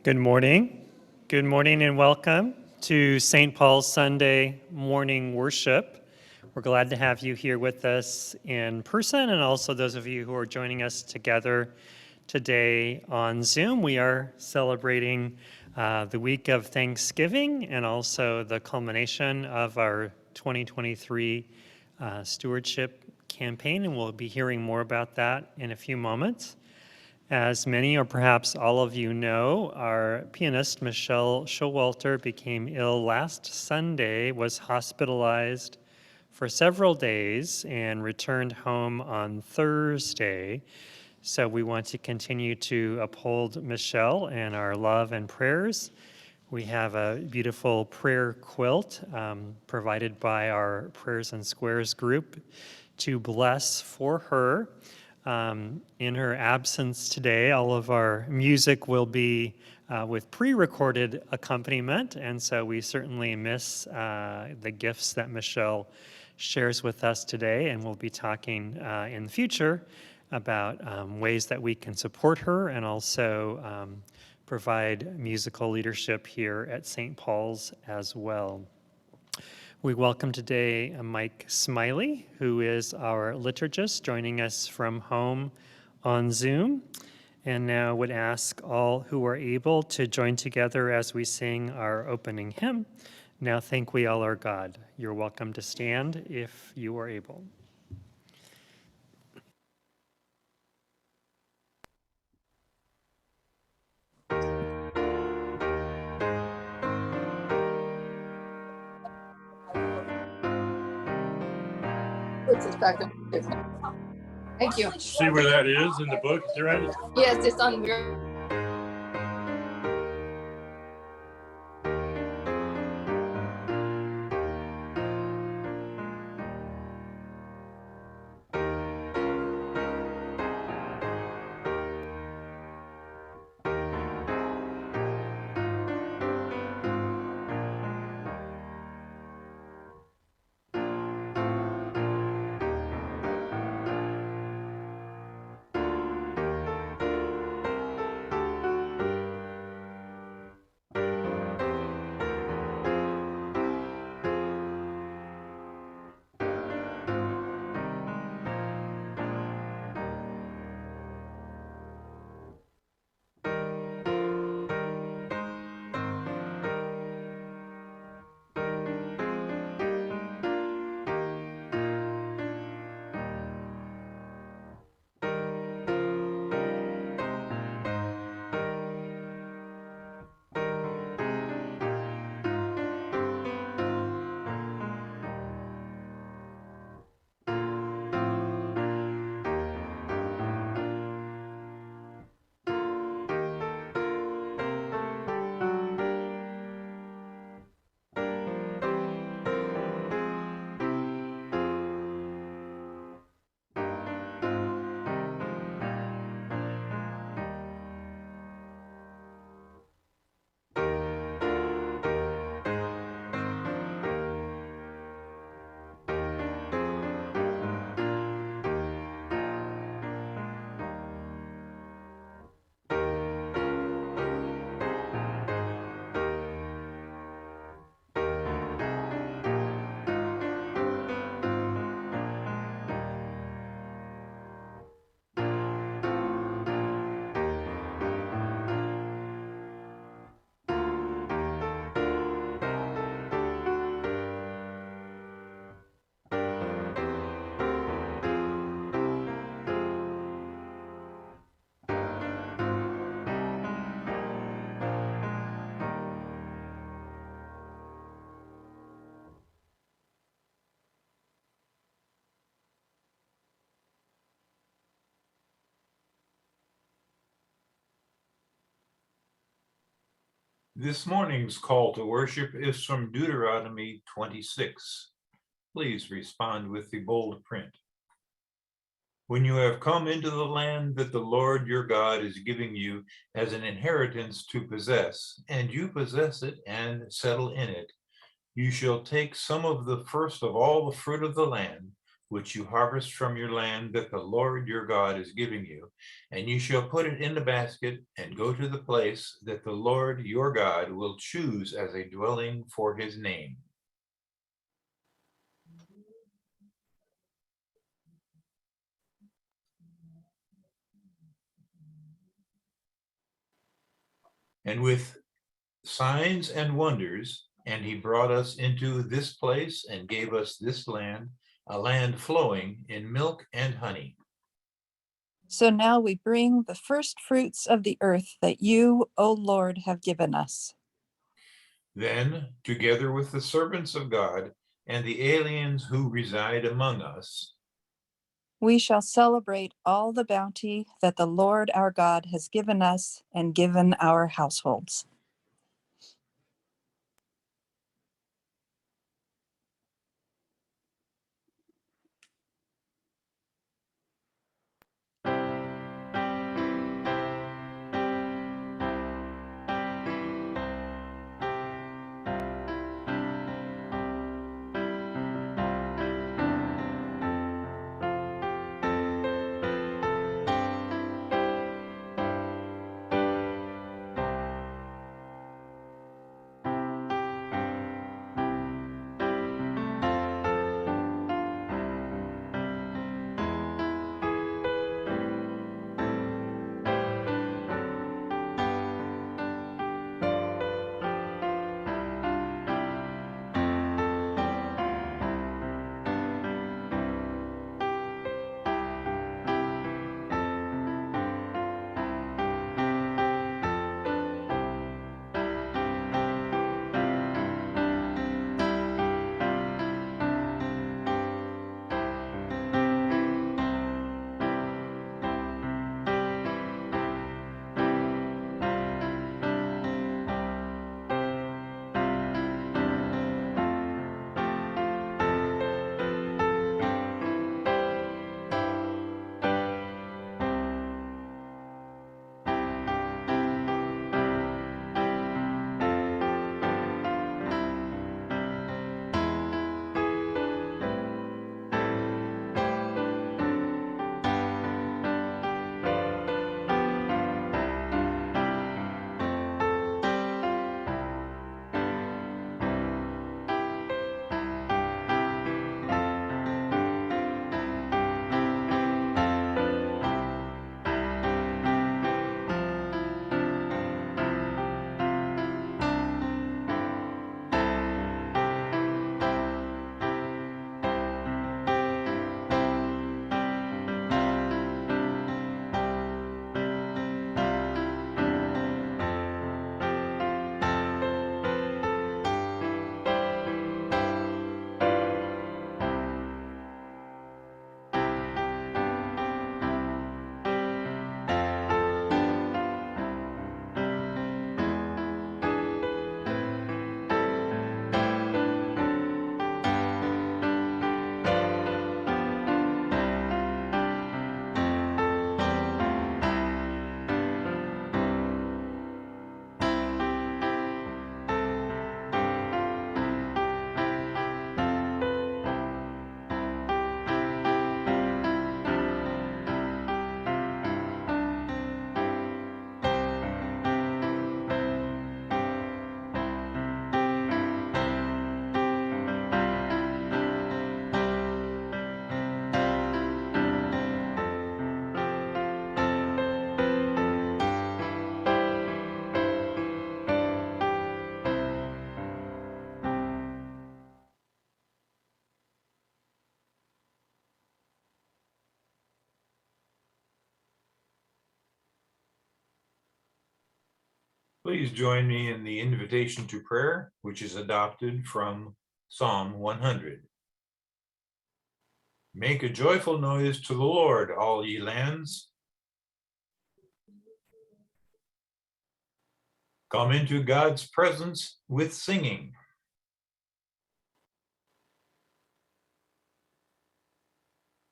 Good morning. Good morning and welcome to St. Paul's Sunday morning worship. We're glad to have you here with us in person and also those of you who are joining us together today on Zoom. We are celebrating the week of Thanksgiving and also the culmination of our 2023 stewardship campaign, and we'll be hearing more about that in a few moments. As many or perhaps all of you know, our pianist Michelle Showalter became ill last Sunday, was hospitalized for several days, and returned home on Thursday. So we want to continue to uphold Michelle and our love and prayers. We have a beautiful prayer quilt provided by our Prayers and Squares group to bless for her. In her absence today, all of our music will be with pre-recorded accompaniment, and so we certainly miss the gifts that Michelle shares with us today, and we'll be talking in the future about ways that we can support her and also provide musical leadership here at St. Paul's as well. We welcome today Mike Smiley, who is our liturgist, joining us from home on Zoom. And now would ask all who are able to join together as we sing our opening hymn, Now Thank We All Our God. You're welcome to stand if you are able. Puts us back up. Thank you. See where that is in the book? Is it right? Yes, it's on. This morning's call to worship is from Deuteronomy 26. Please respond with the bold print. When you have come into the land that the Lord your God is giving you as an inheritance to possess, and you possess it and settle in it, you shall take some of the first of all the fruit of the land, which you harvest from your land that the Lord your God is giving you, and you shall put it in the basket and go to the place that the Lord your God will choose as a dwelling for his name. And with signs and wonders, and he brought us into this place and gave us this land, a land flowing in milk and honey. So now we bring the first fruits of the earth that you, O Lord, have given us. Then, together with the servants of God and the aliens who reside among us, We shall celebrate all the bounty that the Lord our God has given us and given our households. please join me in the invitation to prayer, which is adopted from Psalm 100. Make a joyful noise to the Lord, all ye lands. Come into God's presence with singing.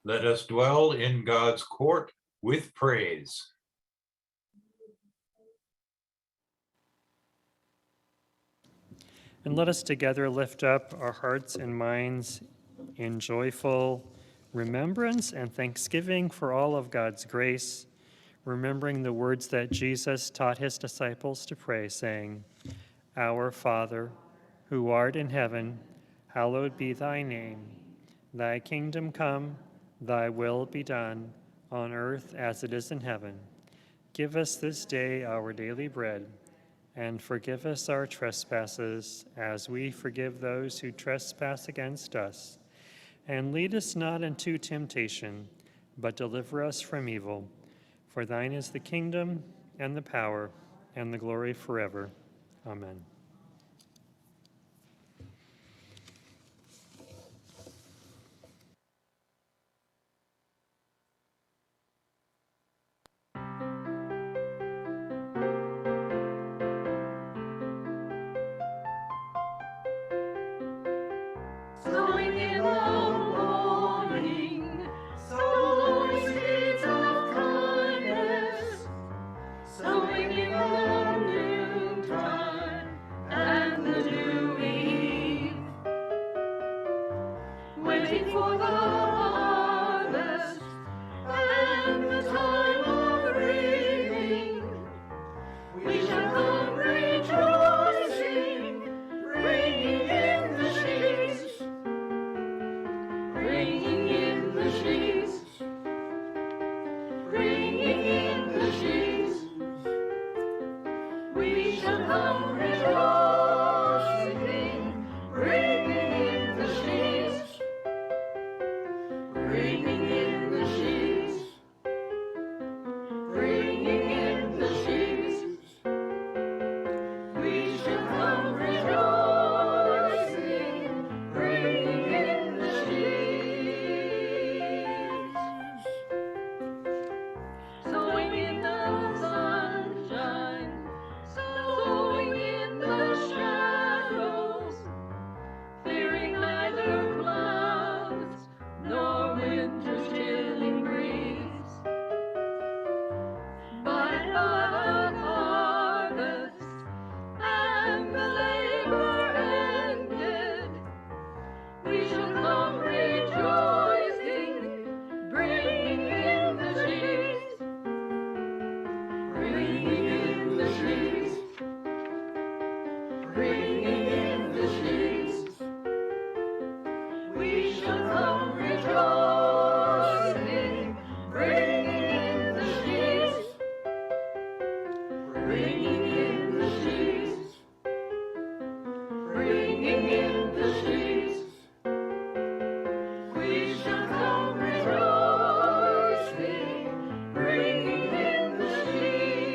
Let us dwell in God's court with praise. And let us together lift up our hearts and minds in joyful remembrance and thanksgiving for all of God's grace, remembering the words that Jesus taught his disciples to pray, saying, Our Father, who art in heaven, hallowed be thy name. Thy kingdom come, thy will be done, on earth as it is in heaven. Give us this day our daily bread, and forgive us our trespasses, as we forgive those who trespass against us. And lead us not into temptation, but deliver us from evil. For thine is the kingdom, and the power, and the glory forever. Amen. Sowing in the morning, sow seeds of kindness. Sowing in the noontime and the new eve. Waiting for the harvest and the time of reaping. We shall come rejoicing, bringing in the sheaves. Bringing in the sheaves, bringing in the sheaves. We shall come rejoicing, bringing in the sheaves, bringing in the sheaves, bringing in the sheaves. We shall come rejoicing, bringing in the sheaves. Sowing in the sunshine, sowing in the shadows, fearing neither clouds nor winter's chilling breeze. But the harvest and the labor ended, we shall come rejoicing, bringing in the sheaves, bringing in the sheaves, bringing in the sheaves. We shall come rejoicing, bringing in the sheaves, bringing in the sheaves, bringing in the sheaves. We shall come rejoicing, bringing in the sheaves.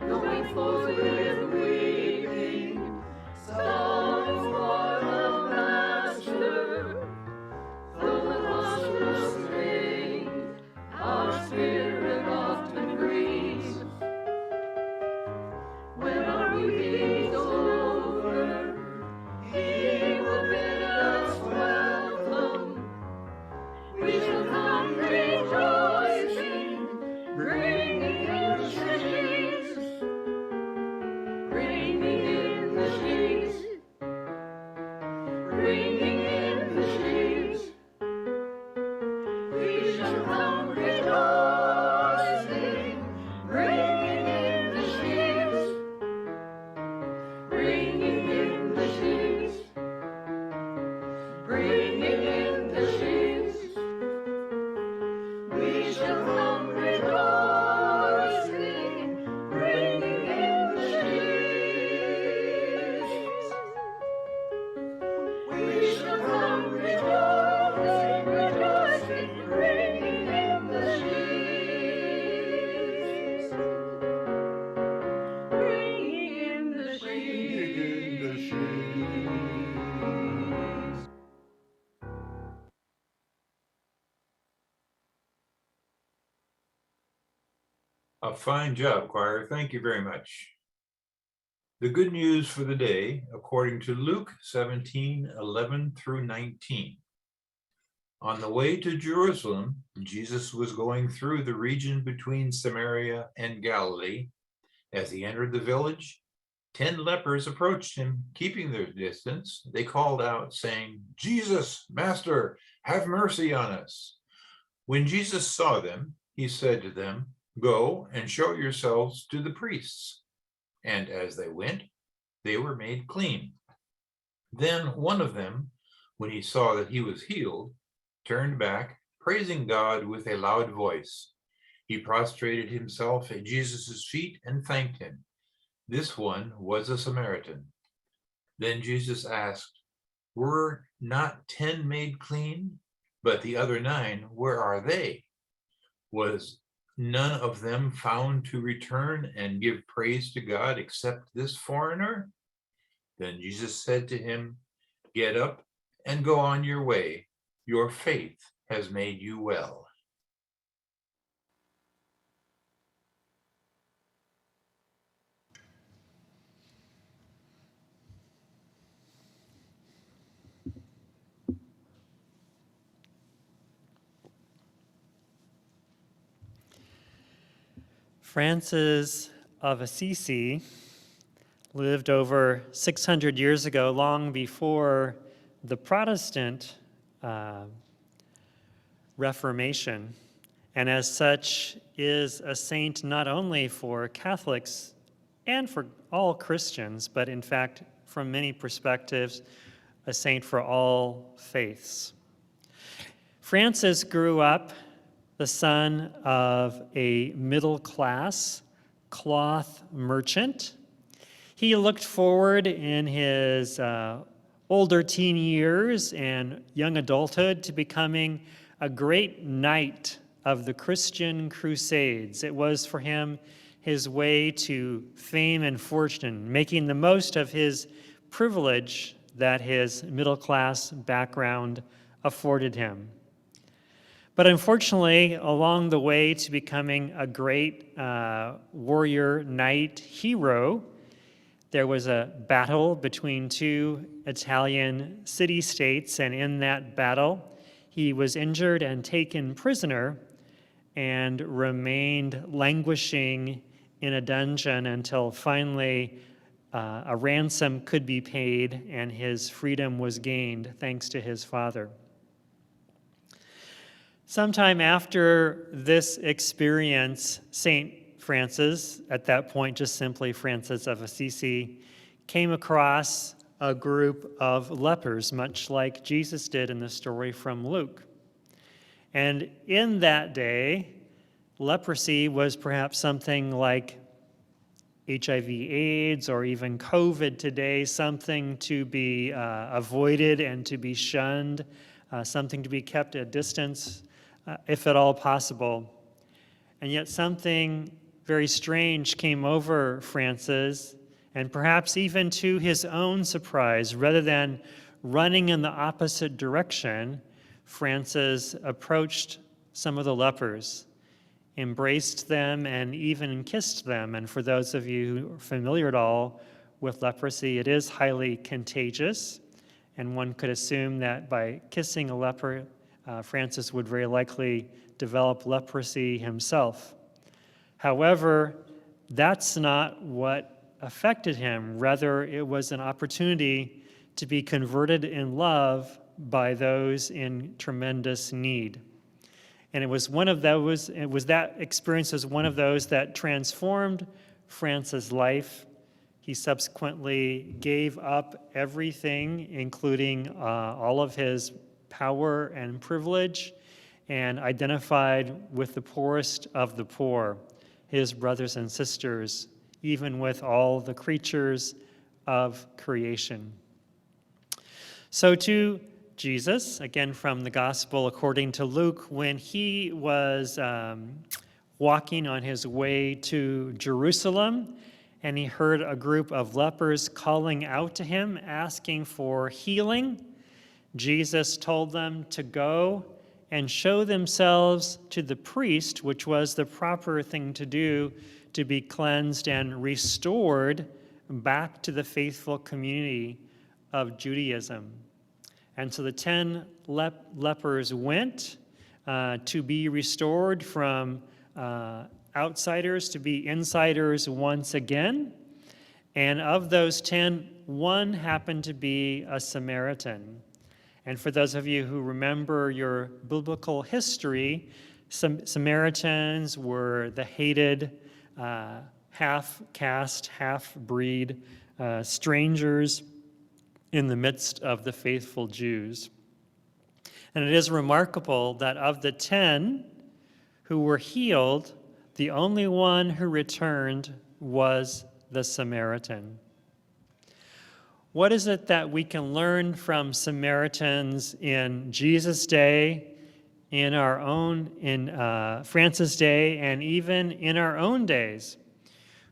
Going forth with weeping, songs for the Master. Though the prosperous thing, our spirit often grieves. When our weeping's over, He will bid us welcome. We shall come rejoicing, bringing in the sheaves, bringing in the sheaves, bringing in the sheaves. We shall come rejoicing, bringing in the sheaves, bringing in the sheaves, bringing in the sheaves. We shall come rejoicing, bringing in the sheaves. We shall come rejoicing, rejoicing, bringing in the sheaves. Bringing in the sheaves. A fine job, choir. Thank you very much. The good news for the day, according to Luke 17:11 through 19. On the way to Jerusalem, Jesus was going through the region between Samaria and Galilee. As he entered the village, 10 lepers approached him, keeping their distance. They called out, saying, "Jesus, Master, have mercy on us." When Jesus saw them, he said to them, "Go and show yourselves to the priests." And as they went, they were made clean. Then one of them, when he saw that he was healed, turned back, praising God with a loud voice. He prostrated himself at Jesus' feet and thanked him. This one was a Samaritan. Then Jesus asked, "Were not 10 made clean? But the other 9, where are they? Was none of them found to return and give praise to God except this foreigner?" Then Jesus said to him, "Get up and go on your way. Your faith has made you well." Francis of Assisi lived over 600 years ago, long before the Protestant Reformation, and as such is a saint not only for Catholics and for all Christians, but in fact, from many perspectives, a saint for all faiths. Francis grew up the son of a middle-class cloth merchant. He looked forward in his older teen years and young adulthood to becoming a great knight of the Christian Crusades. It was for him his way to fame and fortune, making the most of his privilege that his middle-class background afforded him. But unfortunately, along the way to becoming a great warrior, knight, hero, there was a battle between 2 Italian city-states, and in that battle, he was injured and taken prisoner and remained languishing in a dungeon until finally a ransom could be paid and his freedom was gained thanks to his father. Sometime after this experience, St. Francis, at that point just simply Francis of Assisi, came across a group of lepers, much like Jesus did in the story from Luke. And in that day, leprosy was perhaps something like HIV/AIDS or even COVID today, something to be avoided and to be shunned, something to be kept at distance, if at all possible. And yet something very strange came over Francis, and perhaps even to his own surprise, rather than running in the opposite direction, Francis approached some of the lepers, embraced them, and even kissed them. And for those of you who are familiar at all with leprosy, it is highly contagious, and one could assume that by kissing a leper, Francis would very likely develop leprosy himself. However, that's not what affected him. Rather, it was an opportunity to be converted in love by those in tremendous need. And it was that experience was one of those that transformed Francis' life. He subsequently gave up everything, including all of his power and privilege, and identified with the poorest of the poor, his brothers and sisters, even with all the creatures of creation. So to Jesus, again from the Gospel according to Luke, when he was walking on his way to Jerusalem, and he heard a group of lepers calling out to him, asking for healing, Jesus told them to go and show themselves to the priest, which was the proper thing to do to be cleansed and restored back to the faithful community of Judaism. And so the 10 lepers went to be restored from outsiders to be insiders once again. And of those 10, one happened to be a Samaritan. And for those of you who remember your biblical history, Samaritans were the hated half-caste, half-breed strangers in the midst of the faithful Jews. And it is remarkable that of the 10 who were healed, the only one who returned was the Samaritan. What is it that we can learn from Samaritans in Jesus' day, in Francis' day, and even in our own days?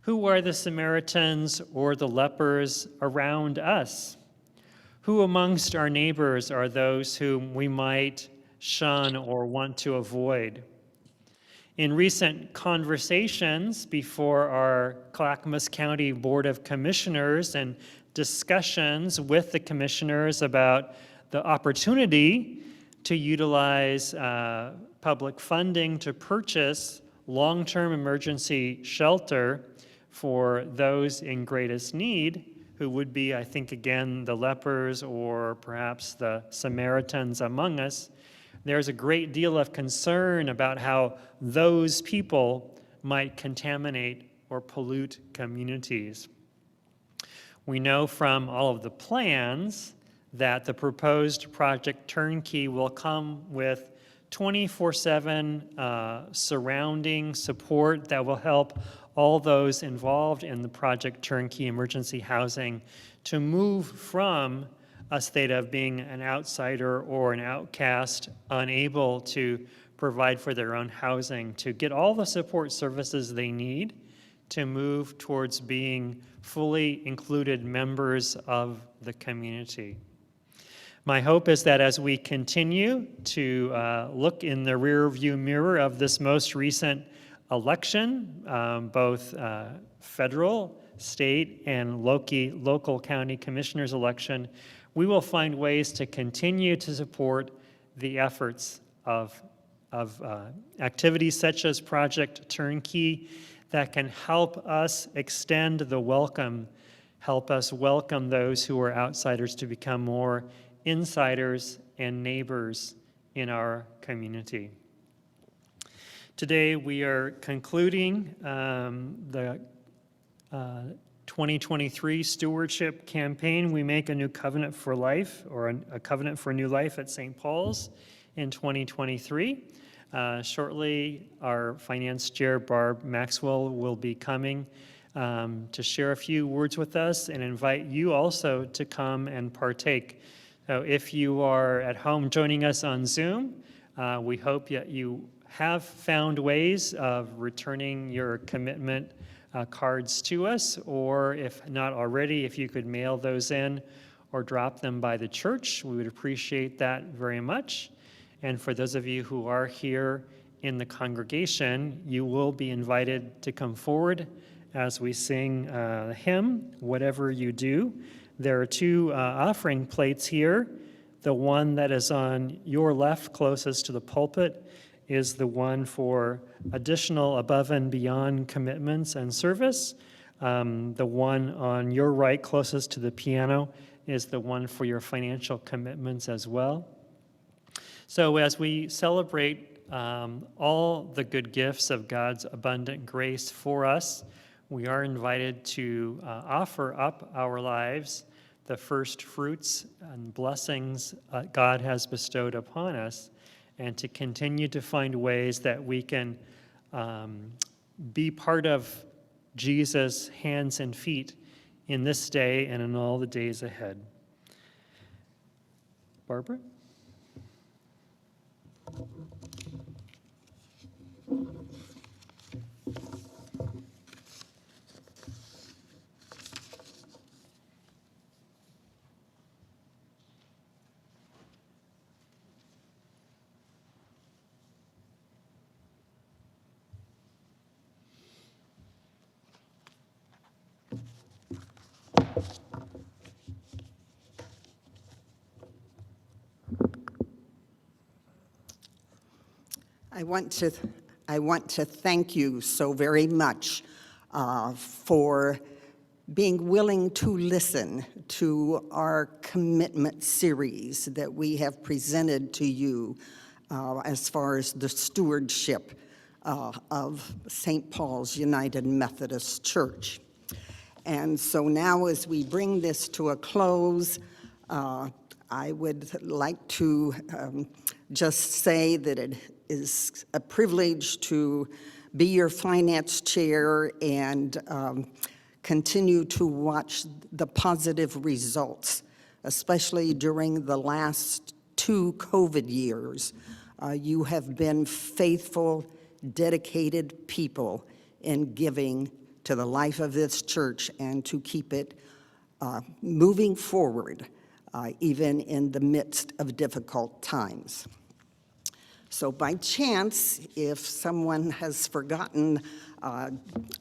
Who are the Samaritans or the lepers around us? Who amongst our neighbors are those whom we might shun or want to avoid? In recent conversations before our Clackamas County Board of Commissioners and discussions with the commissioners about the opportunity to utilize public funding to purchase long-term emergency shelter for those in greatest need, who would be, I think, again, the lepers or perhaps the Samaritans among us, there's a great deal of concern about how those people might contaminate or pollute communities. We know from all of the plans that the proposed Project Turnkey will come with 24/7 surrounding support that will help all those involved in the Project Turnkey emergency housing to move from a state of being an outsider or an outcast, unable to provide for their own housing, to get all the support services they need to move towards being fully included members of the community. My hope is that as we continue to look in the rearview mirror of this most recent election, both federal, state, and local county commissioners election, we will find ways to continue to support the efforts of activities such as Project Turnkey that can help us extend the welcome, help us welcome those who are outsiders to become more insiders and neighbors in our community. Today we are concluding the 2023 stewardship campaign. We make a new covenant for life, or a covenant for new life at St. Paul's in 2023. Shortly, our finance chair, Barb Maxwell, will be coming to share a few words with us and invite you also to come and partake. So if you are at home joining us on Zoom, we hope that you have found ways of returning your commitment cards to us, or if not already, if you could mail those in or drop them by the church, we would appreciate that very much. And for those of you who are here in the congregation, you will be invited to come forward as we sing the hymn, Whatever You Do. There are two offering plates here. The one that is on your left, closest to the pulpit, is the one for additional above and beyond commitments and service. The one on your right, closest to the piano, is the one for your financial commitments as well. So as we celebrate all the good gifts of God's abundant grace for us, we are invited to offer up our lives, the first fruits and blessings God has bestowed upon us, and to continue to find ways that we can be part of Jesus' hands and feet in this day and in all the days ahead. Barbara? I want to thank you so very much for being willing to listen to our commitment series that we have presented to you as far as the stewardship of St. Paul's United Methodist Church. And so now as we bring this to a close, I would like to just say that it is a privilege to be your finance chair and continue to watch the positive results, especially during the last 2 COVID years. You have been faithful, dedicated people in giving to the life of this church and to keep it moving forward, even in the midst of difficult times. So by chance, if someone has forgotten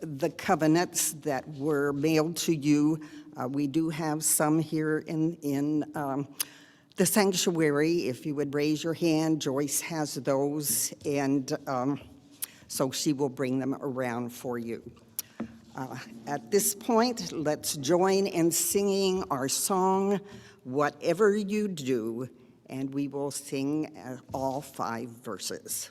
the covenants that were mailed to you, we do have some here in the sanctuary. If you would raise your hand, Joyce has those, and so she will bring them around for you. At this point, let's join in singing our song, Whatever You Do, and we will sing all 5 verses.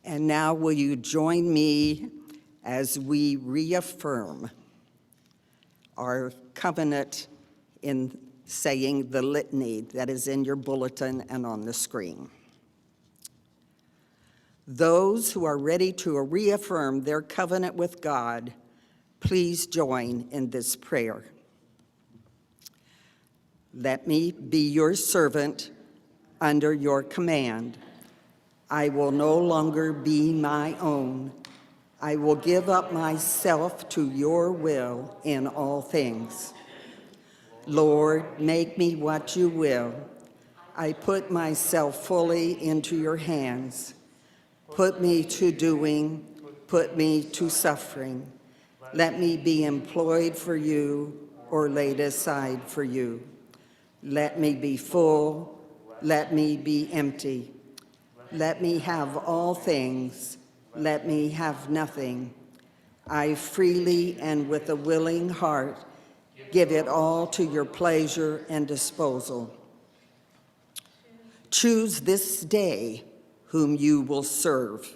And now will you join me as we reaffirm our covenant in saying the litany that is in your bulletin and on the screen. Those who are ready to reaffirm their covenant with God Please join in this prayer. Let me be your servant under your command. I will no longer be my own. I will give up myself to your will in all things. Lord, make me what you will. I put myself fully into your hands. Put me to doing, put me to suffering. Let me be employed for you or laid aside for you. Let me be full, let me be empty. Let me have all things, let me have nothing. I freely and with a willing heart give it all to your pleasure and disposal. Choose this day whom you will serve.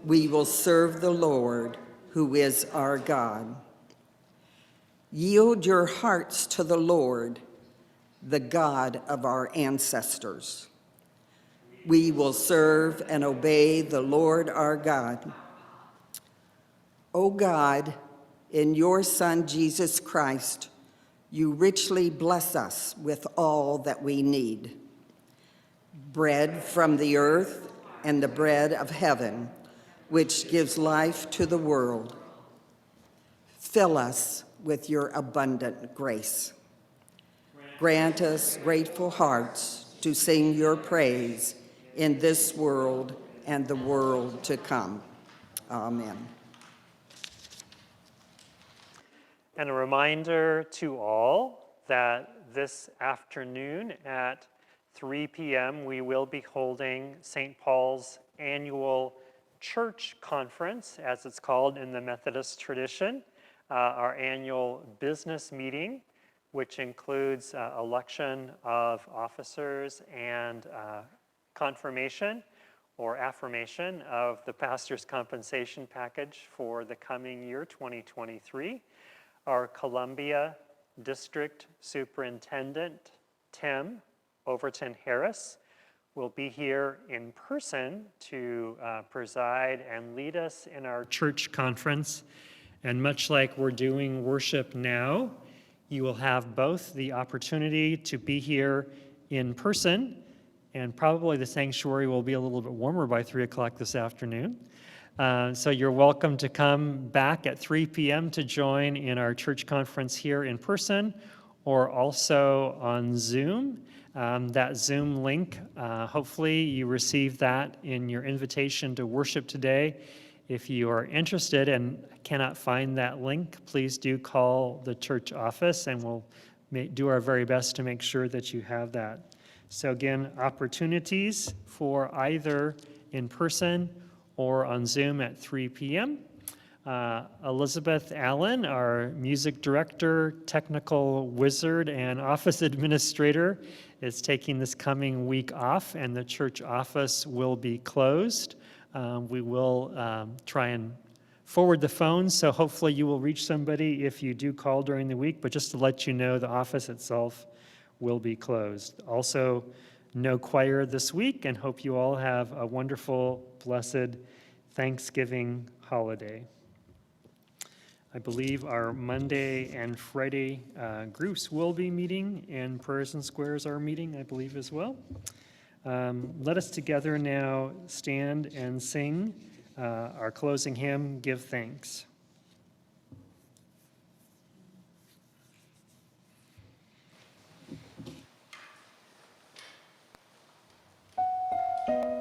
We will serve the Lord, who is our God. Yield your hearts to the Lord, the God of our ancestors. We will serve and obey the Lord our God. O God, in your Son, Jesus Christ, you richly bless us with all that we need. Bread from the earth and the bread of heaven, which gives life to the world. Fill us with your abundant grace. Grant us grateful hearts to sing your praise in this world and the world to come. Amen. And a reminder to all that this afternoon at 3 p.m. we will be holding St. Paul's annual church conference, as it's called in the Methodist tradition, our annual business meeting, which includes election of officers and confirmation or affirmation of the pastor's compensation package for the coming year, 2023. Our Columbia District Superintendent, Tim Overton Harris, will be here in person to preside and lead us in our church conference. And much like we're doing worship now, you will have both the opportunity to be here in person, and probably the sanctuary will be a little bit warmer by 3 o'clock this afternoon. So you're welcome to come back at 3 p.m. to join in our church conference here in person, or also on Zoom. That Zoom link, hopefully you received that in your invitation to worship today. If you are interested and cannot find that link, please do call the church office and we'll do our very best to make sure that you have that. So again, opportunities for either in person or on Zoom at 3 p.m. Elizabeth Allen, our music director, technical wizard, and office administrator, is taking this coming week off, and the church office will be closed. We will try and forward the phone, so hopefully you will reach somebody if you do call during the week, but just to let you know, the office itself will be closed. Also, no choir this week, and hope you all have a wonderful, blessed Thanksgiving holiday. I believe our Monday and Friday groups will be meeting, and Prayers and Squares are meeting, I believe, as well. Let us together now stand and sing our closing hymn, Give Thanks. Thanks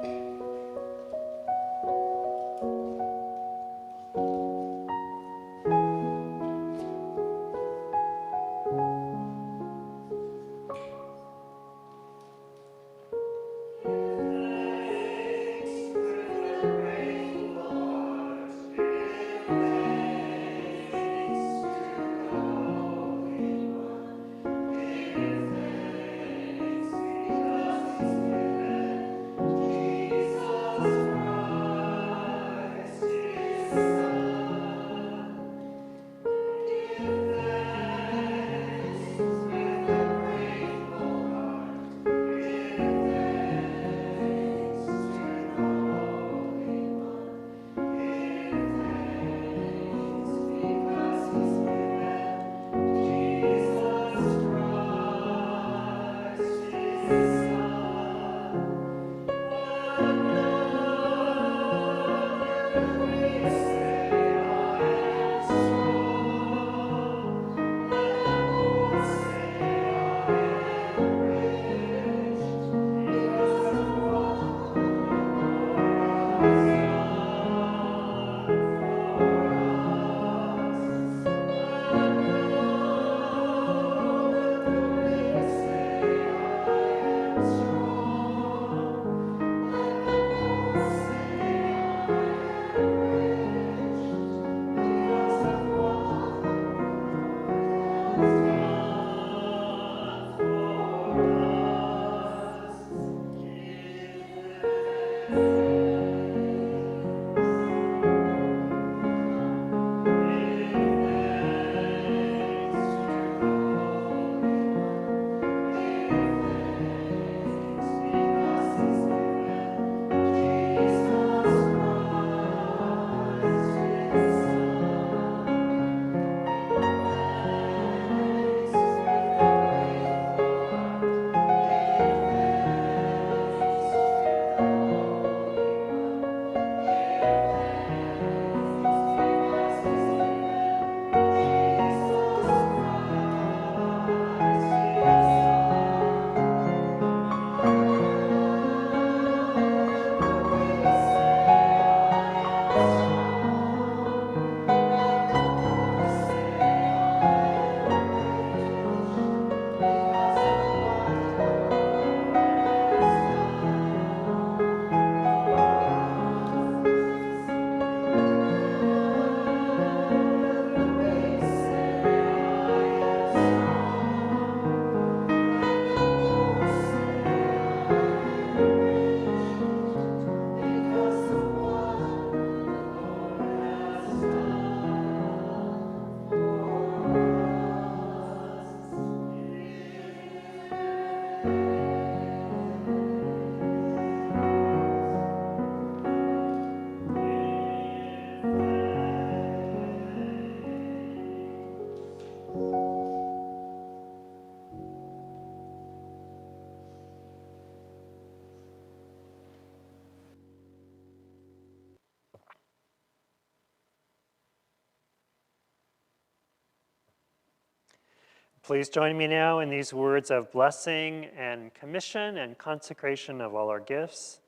Please join me now in these words of blessing and commission and consecration of all our gifts.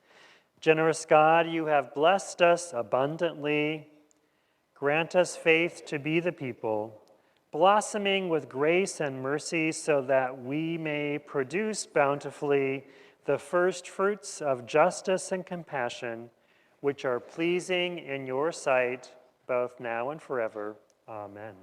Generous God, you have blessed us abundantly. Grant us faith to be the people, blossoming with grace and mercy so that we may produce bountifully the first fruits of justice and compassion, which are pleasing in your sight, both now and forever. Amen.